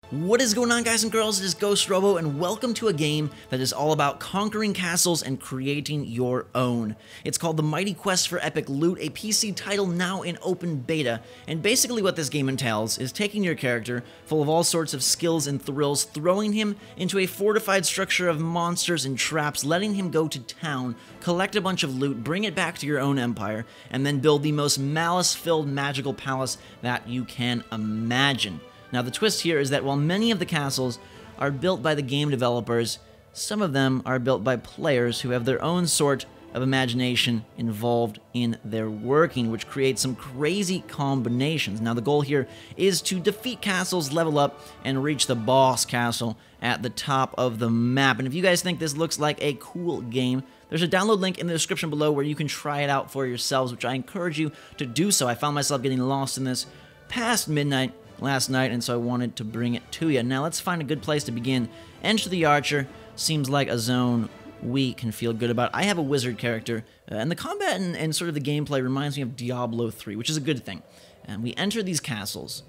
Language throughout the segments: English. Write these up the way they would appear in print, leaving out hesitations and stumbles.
What is going on, guys and girls? It is GhostRobo, and welcome to a game that is all about conquering castles and creating your own. It's called The Mighty Quest for Epic Loot, a PC title now in open beta, and basically what this game entails is taking your character, full of all sorts of skills and thrills, throwing him into a fortified structure of monsters and traps, letting him go to town, collect a bunch of loot, bring it back to your own empire, and then build the most malice-filled magical palace that you can imagine. Now, the twist here is that while many of the castles are built by the game developers, some of them are built by players who have their own sort of imagination involved in their working, which creates some crazy combinations. Now, the goal here is to defeat castles, level up, and reach the boss castle at the top of the map. And if you guys think this looks like a cool game, there's a download link in the description below where you can try it out for yourselves, which I encourage you to do so. I found myself getting lost in this past midnight last night, and so I wanted to bring it to you. Now let's find a good place to begin. Enter the Archer seems like a zone we can feel good about. I have a wizard character, and the combat and sort of the gameplay reminds me of Diablo 3, which is a good thing. And we enter these castles,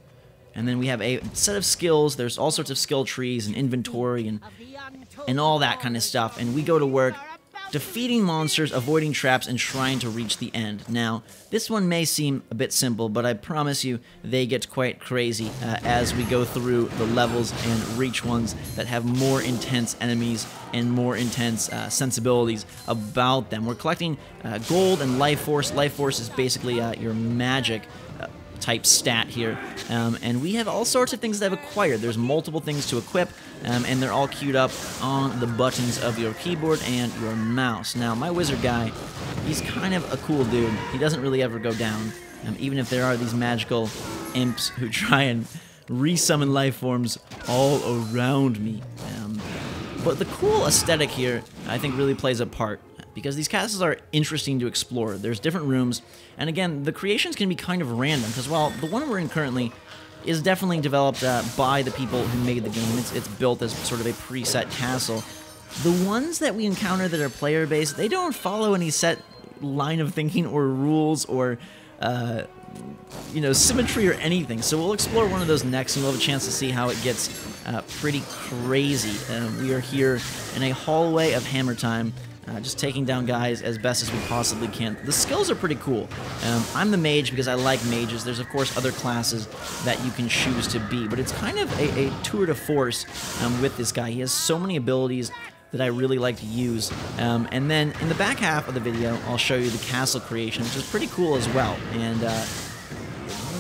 and then we have a set of skills. There's all sorts of skill trees and inventory and all that kind of stuff, and we go to work defeating monsters, avoiding traps, and trying to reach the end. Now, this one may seem a bit simple, but I promise you they get quite crazy as we go through the levels and reach ones that have more intense enemies and more intense sensibilities about them. We're collecting gold and life force. Life force is basically your magic type stat here, and we have all sorts of things that I've acquired. There's multiple things to equip, and they're all queued up on the buttons of your keyboard and your mouse. Now, my wizard guy, he's kind of a cool dude. He doesn't really ever go down, even if there are these magical imps who try and resummon life forms all around me. But the cool aesthetic here, I think, really plays a part, because these castles are interesting to explore. There's different rooms, and again, the creations can be kind of random, because while the one we're in currently is definitely developed by the people who made the game, it's built as sort of a preset castle, the ones that we encounter that are player-based, they don't follow any set line of thinking or rules or symmetry or anything. So we'll explore one of those next, and we'll have a chance to see how it gets pretty crazy. We are here in a hallway of Hammer Time, just taking down guys as best as we possibly can. The skills are pretty cool. I'm the mage because I like mages. There's, of course, other classes that you can choose to be, but it's kind of a tour de force with this guy. He has so many abilities that I really like to use. And then in the back half of the video, I'll show you the castle creation, which is pretty cool as well. And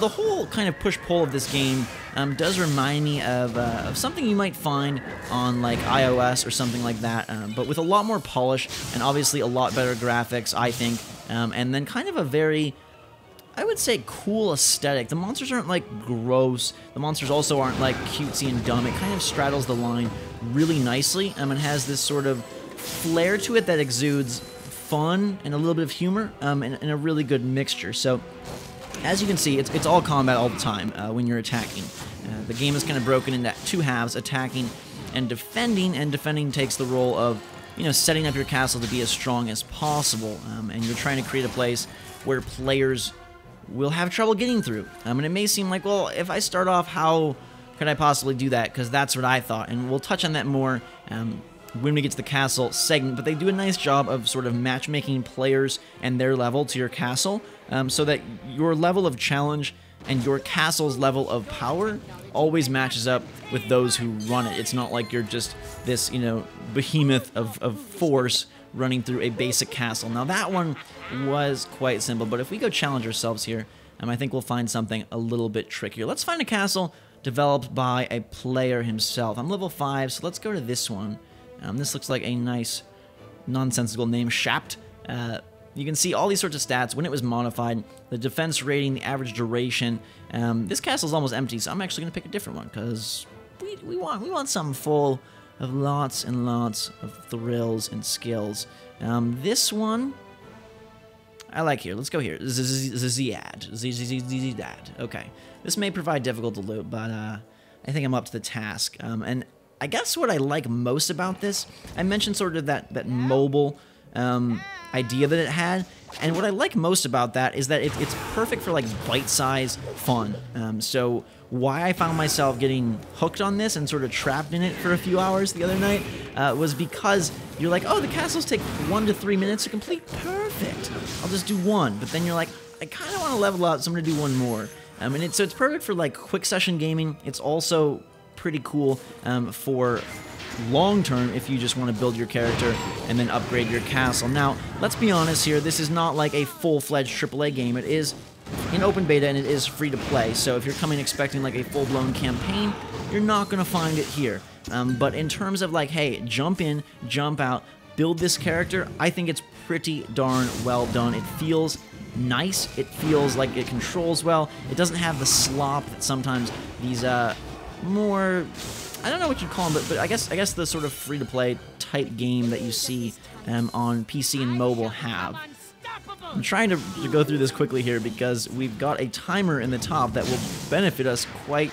the whole kind of push-pull of this game does remind me of something you might find on like iOS or something like that, but with a lot more polish and obviously a lot better graphics, I think, and then kind of a very, I would say, cool aesthetic. The monsters aren't like gross. The monsters also aren't like cutesy and dumb. It kind of straddles the line really nicely, and has this sort of flair to it that exudes fun and a little bit of humor, and a really good mixture. So, as you can see, it's all combat all the time when you're attacking. The game is kind of broken into two halves, attacking and defending takes the role of, setting up your castle to be as strong as possible, and you're trying to create a place where players will have trouble getting through. And it may seem like, well, if I start off, how could I possibly do that? Because that's what I thought, and we'll touch on that more when we get to the castle segment, but they do a nice job of sort of matchmaking players and their level to your castle, so that your level of challenge and your castle's level of power always matches up with those who run it. It's not like you're just this, behemoth of force running through a basic castle. Now, that one was quite simple, but if we go challenge ourselves here, I think we'll find something a little bit trickier. Let's find a castle developed by a player himself. I'm level 5, so let's go to this one. This looks like a nice, nonsensical name, Shapt. You can see all these sorts of stats, when it was modified, the defense rating, the average duration. This castle's almost empty, so I'm actually going to pick a different one, because we want something full of lots and lots of thrills and skills. This one, I like here. Let's go here. Ziad. Okay. This may provide difficult to loot, but I think I'm up to the task. And I guess what I like most about this, I mentioned sort of that mobile idea that it had. And what I like most about that is that it's perfect for like bite-sized fun. So why I found myself getting hooked on this and sort of trapped in it for a few hours the other night was because you're like, oh, the castles take 1 to 3 minutes to complete. Perfect. I'll just do one. But then you're like, I kind of want to level up, so I'm going to do one more. So it's perfect for like quick session gaming. It's also pretty cool for long term if you just want to build your character and then upgrade your castle. Now, let's be honest here, this is not like a full-fledged AAA game. It is in open beta and it is free to play, so if you're coming expecting like a full-blown campaign, you're not going to find it here. But in terms of like, hey, jump in, jump out, build this character, I think it's pretty darn well done. It feels nice, it feels like it controls well, it doesn't have the slop that sometimes these more, I don't know what you'd call them, but I guess the sort of free-to-play type game that you see on PC and mobile have. I'm trying to go through this quickly here because we've got a timer in the top that will benefit us quite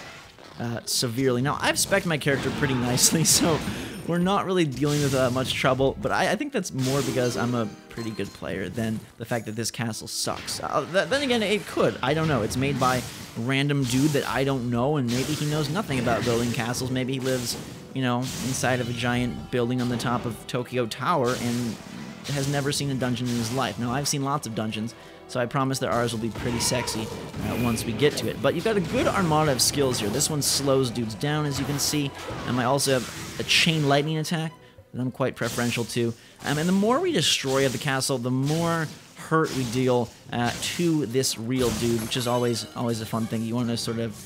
severely. Now, I've spec'd my character pretty nicely, so we're not really dealing with much trouble, but I think that's more because I'm a pretty good player than the fact that this castle sucks. Then again, it could. I don't know. It's made by a random dude that I don't know, and maybe he knows nothing about building castles. Maybe he lives, you know, inside of a giant building on the top of Tokyo Tower and has never seen a dungeon in his life. Now, I've seen lots of dungeons, so I promise that ours will be pretty sexy once we get to it. But you've got a good armada of skills here. This one slows dudes down, as you can see. I also have a chain lightning attack that I'm quite preferential to. And the more we destroy of the castle, the more hurt we deal to this real dude, which is always a fun thing. You want to sort of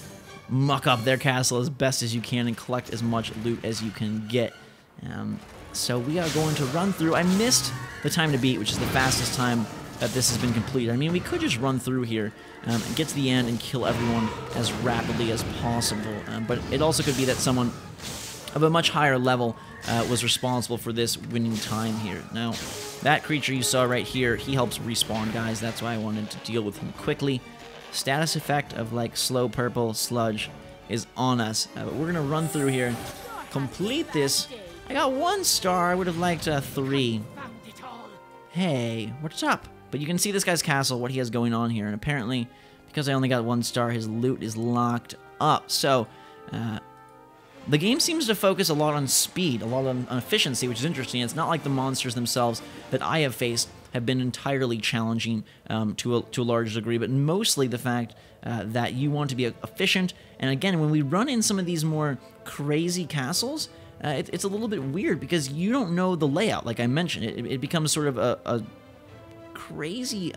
muck up their castle as best as you can and collect as much loot as you can get. So we are going to run through. I missed the time to beat, which is the fastest time that this has been completed. I mean, we could just run through here and get to the end and kill everyone as rapidly as possible. But it also could be that someone of a much higher level was responsible for this winning time here. Now, that creature you saw right here, he helps respawn guys. That's why I wanted to deal with him quickly. Status effect of like slow purple sludge is on us. But we're gonna run through here, complete this. I got 1 star. I would have liked 3. Hey, what's up? But you can see this guy's castle, what he has going on here, and apparently, because I only got 1 star, his loot is locked up. So, the game seems to focus a lot on speed, a lot on efficiency, which is interesting. It's not like the monsters themselves that I have faced have been entirely challenging to a large degree, but mostly the fact that you want to be efficient. And again, when we run in some of these more crazy castles, it's a little bit weird because you don't know the layout, like I mentioned. It becomes sort of a crazy,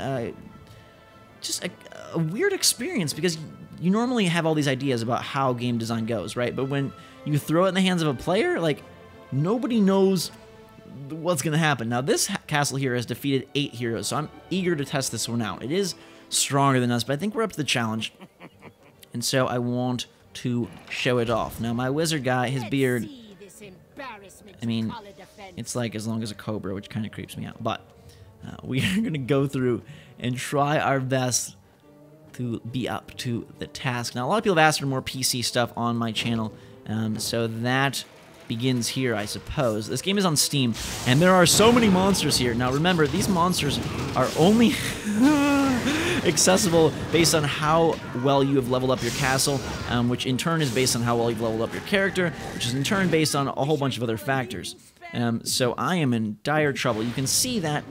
just a weird experience because you normally have all these ideas about how game design goes, right? But when you throw it in the hands of a player, like, nobody knows what's going to happen. Now, this castle here has defeated 8 heroes, so I'm eager to test this one out. It is stronger than us, but I think we're up to the challenge. And so I want to show it off. Now, my wizard guy, his beard, I mean, it's like as long as a cobra, which kind of creeps me out. But we are going to go through and try our best to be up to the task. Now, a lot of people have asked for more PC stuff on my channel, so that begins here, I suppose. This game is on Steam, and there are so many monsters here. Now, remember, these monsters are only accessible based on how well you have leveled up your castle, which in turn is based on how well you've leveled up your character, which is in turn based on a whole bunch of other factors. So I am in dire trouble. You can see that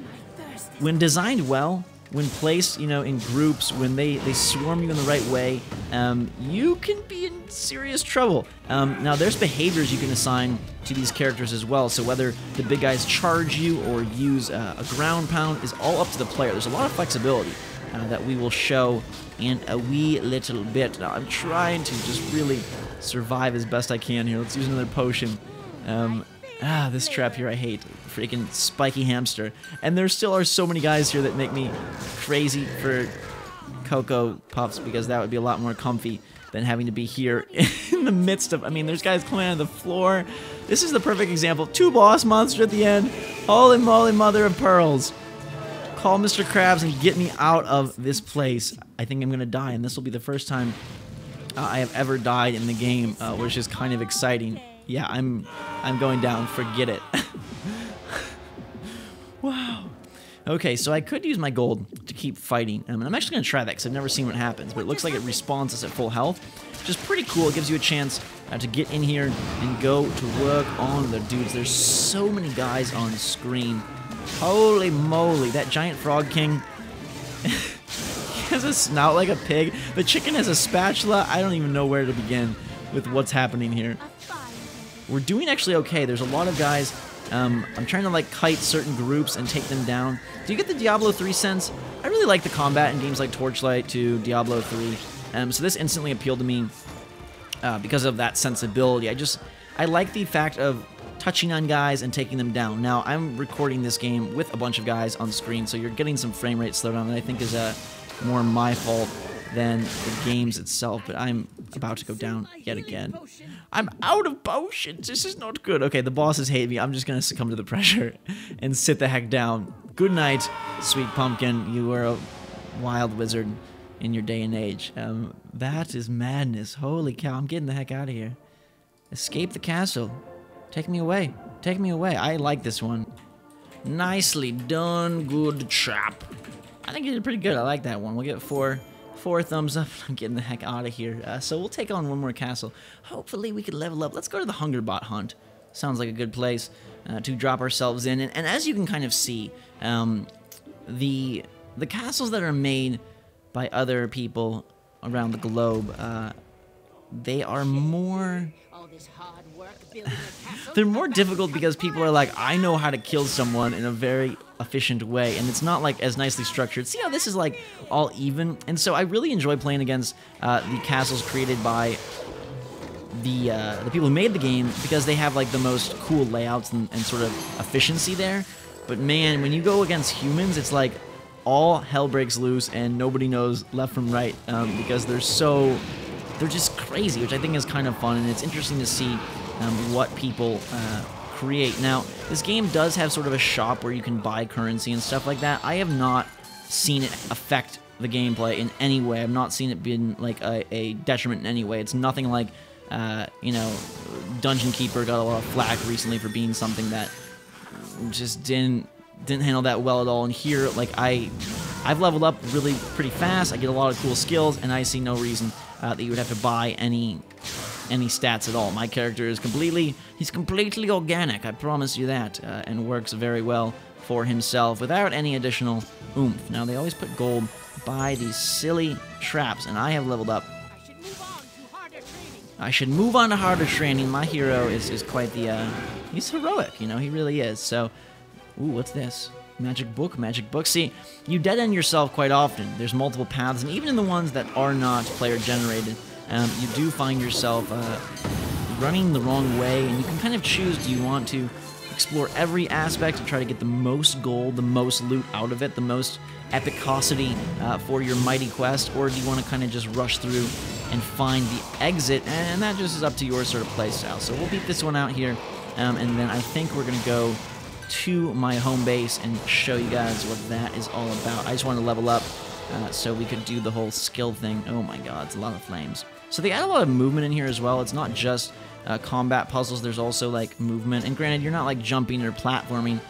when designed well, when placed, you know, in groups, when they swarm you in the right way, you can be in serious trouble. Now, there's behaviors you can assign to these characters as well, so whether the big guys charge you or use a ground pound is all up to the player. There's a lot of flexibility that we will show in a wee little bit. Now, I'm trying to just really survive as best I can here. Let's use another potion. This trap here I hate. Freaking spiky hamster. And there still are so many guys here that make me crazy for Cocoa Puffs because that would be a lot more comfy than having to be here in the midst of... I mean, there's guys coming out of the floor. This is the perfect example. 2 boss monsters at the end. Holy moly, mother of pearls. Call Mr. Krabs and get me out of this place. I think I'm going to die, and this will be the first time I have ever died in the game, which is kind of exciting. Yeah, I'm going down. Forget it. Wow. Okay, so I could use my gold to keep fighting, and I'm actually going to try that because I've never seen what happens, but it looks like it respawns us at full health, which is pretty cool. It gives you a chance to get in here and go to work on the dudes. There's so many guys on screen. Holy moly, that giant frog king has a snout like a pig. The chicken has a spatula. I don't even know where to begin with what's happening here. We're doing actually okay. There's a lot of guys. I'm trying to like kite certain groups and take them down. Do you get the Diablo 3 sense? I really like the combat in games like Torchlight 2, Diablo 3. So this instantly appealed to me because of that sensibility. I like the fact of touching on guys and taking them down. Now, I'm recording this game with a bunch of guys on screen, so you're getting some frame rate slowdown that I think is more my fault than the games itself, but I'm about to go down yet again. I'm out of potions. This is not good. Okay, the bosses hate me. I'm just going to succumb to the pressure and sit the heck down. Good night, sweet pumpkin. You were a wild wizard in your day and age. That is madness. Holy cow, I'm getting the heck out of here. Escape the castle. Take me away. Take me away. I like this one. Nicely done, good chap. I think you did pretty good. I like that one. We'll get four thumbs up. I'm getting the heck out of here. So we'll take on one more castle. Hopefully we can level up. Let's go to the Hungerbot Hunt. Sounds like a good place to drop ourselves in. And as you can kind of see, the castles that are made by other people around the globe, they are more... They're more difficult because people are like, I know how to kill someone in a very efficient way, and it's not like as nicely structured. See how this is like all even? And so I really enjoy playing against the castles created by the people who made the game because they have like the most cool layouts and sort of efficiency there. But man, when you go against humans, it's like all hell breaks loose and nobody knows left from right because they're just crazy, which I think is kind of fun, and it's interesting to see what people create. Now, this game does have sort of a shop where you can buy currency and stuff like that. I have not seen it affect the gameplay in any way. I've not seen it being like a detriment in any way. It's nothing like, you know, Dungeon Keeper got a lot of flack recently for being something that just didn't handle that well at all. And here, like, I've leveled up really pretty fast. I get a lot of cool skills, and I see no reason that you would have to buy any stats at all. My character is completely organic, I promise you that, and works very well for himself without any additional oomph. Now, they always put gold by these silly traps, and I have leveled up. I should move on to harder training. My hero is quite the, he's heroic, you know, he really is. So, ooh, what's this? Magic book, magic book. See, you dead end yourself quite often. There's multiple paths, and even in the ones that are not player generated, you do find yourself running the wrong way, and you can kind of choose, do you want to explore every aspect to try to get the most gold, the most loot out of it, the most epicosity for your mighty quest, or do you want to kind of just rush through and find the exit? And that just is up to your sort of playstyle. So we'll beat this one out here, and then I think we're going to go to my home base and show you guys what that is all about. I just want to level up so we could do the whole skill thing. Oh my god, it's a lot of flames. So they add a lot of movement in here as well. It's not just combat puzzles, there's also like movement. And granted, you're not like jumping or platforming,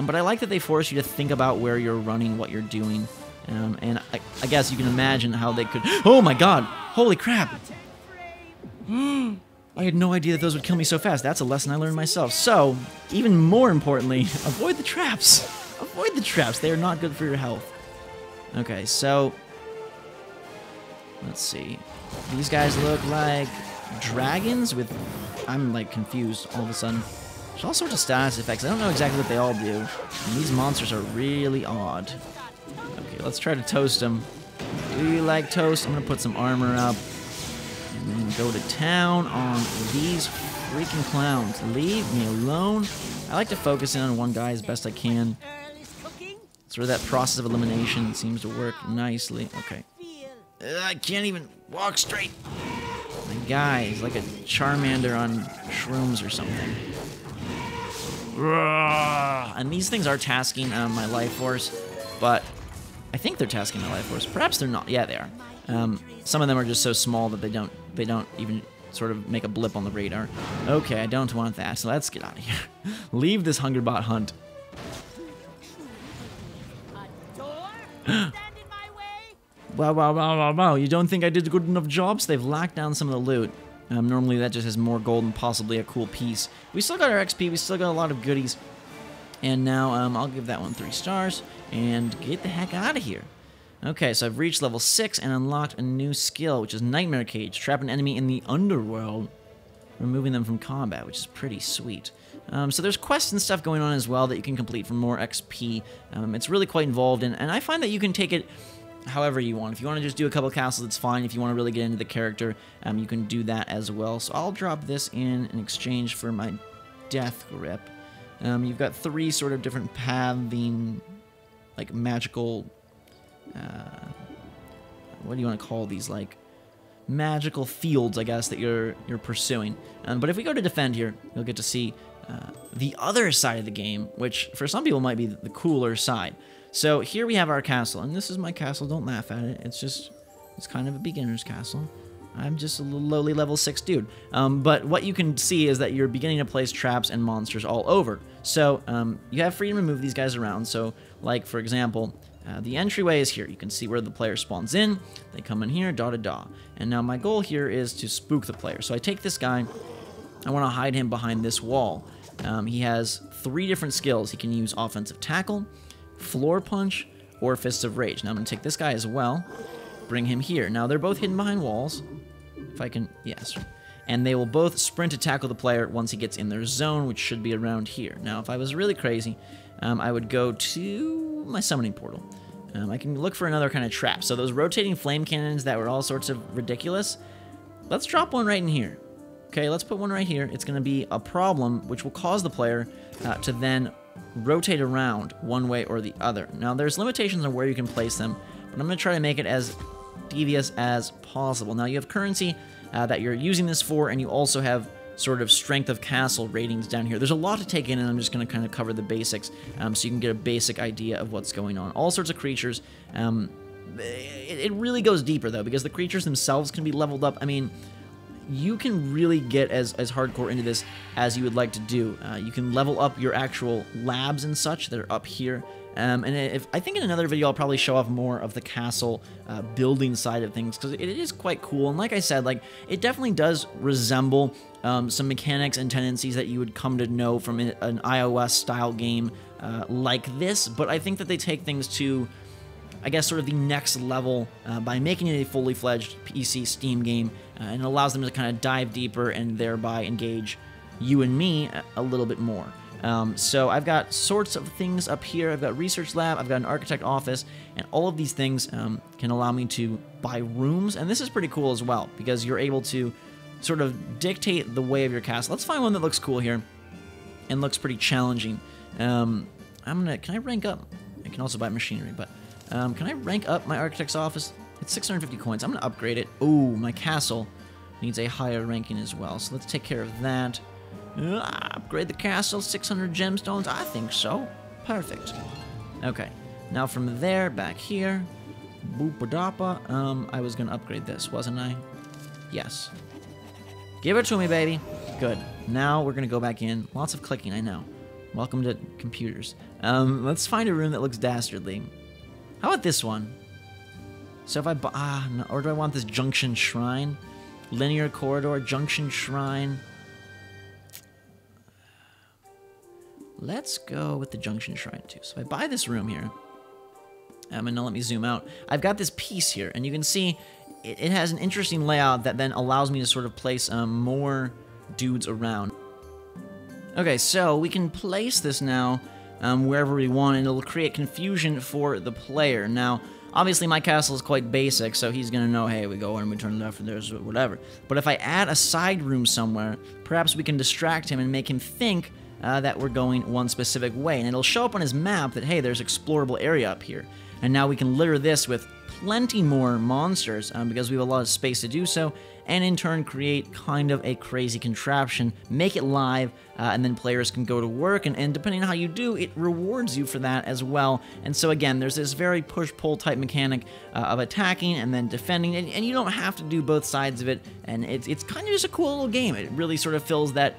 but I like that they force you to think about where you're running, what you're doing. And I guess you can imagine how they could... Oh my god! Holy crap! I had no idea that those would kill me so fast. That's a lesson I learned myself. So, even more importantly, avoid the traps. Avoid the traps. They are not good for your health. Okay, so... let's see. These guys look like dragons with... I'm, like, confused all of a sudden. There's all sorts of status effects. I don't know exactly what they all do. And these monsters are really odd. Okay, let's try to toast them. Do you like toast? I'm gonna put some armor up. And then go to town on these freaking clowns. Leave me alone. I like to focus in on one guy as best I can. Sort of that process of elimination seems to work nicely. Okay. I can't even walk straight. My guy is like a Charmander on shrooms or something. And these things are tasking my life force, but I think they're tasking my life force. Perhaps they're not. Yeah, they are. Some of them are just so small that they don't even sort of make a blip on the radar. Okay, I don't want that, so let's get out of here. Leave this Hungerbot hunt. Wow, wow, wow, wow, wow. You don't think I did a good enough jobs? They've locked down some of the loot. Normally that just has more gold and possibly a cool piece. We still got our XP. We still got a lot of goodies. And now I'll give that one 3 stars and get the heck out of here. Okay, so I've reached level 6 and unlocked a new skill, which is Nightmare Cage. Trap an enemy in the underworld, removing them from combat, which is pretty sweet. So there's quests and stuff going on as well that you can complete for more XP. It's really quite involved, and I find that you can take it however you want. If you want to just do a couple castles, it's fine. If you want to really get into the character, you can do that as well. So I'll drop this in exchange for my Death Grip. You've got 3 sort of different pathing, like magical, what do you want to call these, like magical fields, I guess, that you're pursuing. But if we go to defend here, you'll get to see the other side of the game, which for some people might be the cooler side. So here we have our castle, and this is my castle. Don't laugh at it. It's kind of a beginner's castle. I'm just a little lowly level 6 dude. But what you can see is that you're beginning to place traps and monsters all over. So you have freedom to move these guys around. So like, for example, the entryway is here. You can see where the player spawns in. They come in here, da-da-da. And now my goal here is to spook the player. So I take this guy. I want to hide him behind this wall. He has 3 different skills. He can use offensive tackle, floor punch, or fists of rage. Now I'm going to take this guy as well. Bring him here. Now they're both hidden behind walls. If I can, yes. And they will both sprint to tackle the player once he gets in their zone, which should be around here. Now, if I was really crazy, I would go to my summoning portal. I can look for another kind of trap. So those rotating flame cannons that were all sorts of ridiculous, let's drop one right in here. Okay, let's put one right here. It's going to be a problem, which will cause the player to then rotate around one way or the other. Now, there's limitations on where you can place them, but I'm going to try to make it as devious as possible. Now, you have currency that you're using this for, and you also have sort of strength of castle ratings down here. There's a lot to take in, and I'm just going to kind of cover the basics so you can get a basic idea of what's going on. All sorts of creatures. It really goes deeper, though, because the creatures themselves can be leveled up. I mean, you can really get as hardcore into this as you would like to do. You can level up your actual labs and such that are up here. And I think in another video I'll probably show off more of the castle building side of things, because it is quite cool. And like I said, like, it definitely does resemble some mechanics and tendencies that you would come to know from an iOS style game like this. But I think that they take things to, I guess, sort of the next level by making it a fully fledged PC Steam game, and it allows them to kind of dive deeper and thereby engage you and me a little bit more. So I've got sorts of things up here. I've got research lab, I've got an architect office, and all of these things can allow me to buy rooms. And this is pretty cool as well, because you're able to sort of dictate the way of your castle. Let's find one that looks cool here and looks pretty challenging. Can I rank up? I can also buy machinery, but can I rank up my architect's office? It's 650 coins. I'm gonna upgrade it. Oh, my castle needs a higher ranking as well, so let's take care of that. Upgrade the castle, 600 gemstones? I think so. Perfect. Okay, now from there, back here, boop-a-doppa, I was gonna upgrade this, wasn't I? Yes. Give it to me, baby. Good. Now we're gonna go back in. Lots of clicking, I know. Welcome to computers. Let's find a room that looks dastardly. How about this one? So if I buy, no, or do I want this junction shrine? Linear corridor, junction shrine. Let's go with the junction shrine too. So if I buy this room here, and now let me zoom out. I've got this piece here, and you can see it has an interesting layout that then allows me to sort of place more dudes around. Okay, so we can place this now wherever we want, and it'll create confusion for the player. Now, obviously my castle is quite basic, so he's gonna know, hey, we go and we turn left and there's whatever. But if I add a side room somewhere, perhaps we can distract him and make him think that we're going one specific way. And it'll show up on his map that, hey, there's explorable area up here. And now we can litter this with plenty more monsters because we have a lot of space to do so, and in turn create kind of a crazy contraption, make it live, and then players can go to work, and depending on how you do, it rewards you for that as well. And so again, there's this very push-pull type mechanic of attacking and then defending, and you don't have to do both sides of it, and it's kind of just a cool little game. It really sort of fills that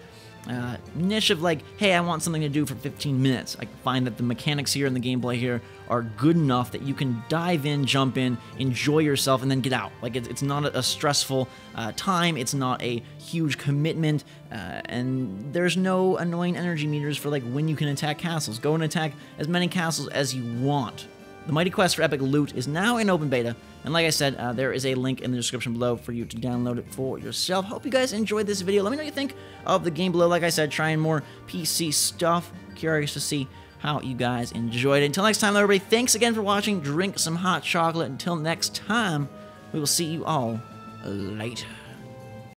niche of like, hey, I want something to do for 15 minutes. I find that the mechanics here and the gameplay here are good enough that you can dive in, jump in, enjoy yourself, and then get out. Like, it's not a stressful time, it's not a huge commitment, and there's no annoying energy meters for like when you can attack castles. Go and attack as many castles as you want. The Mighty Quest for Epic Loot is now in open beta, and like I said, there is a link in the description below for you to download it for yourself. Hope you guys enjoyed this video. Let me know what you think of the game below. Like I said, trying more PC stuff. Curious to see how you guys enjoyed it. Until next time, everybody, thanks again for watching. Drink some hot chocolate. Until next time, we will see you all later.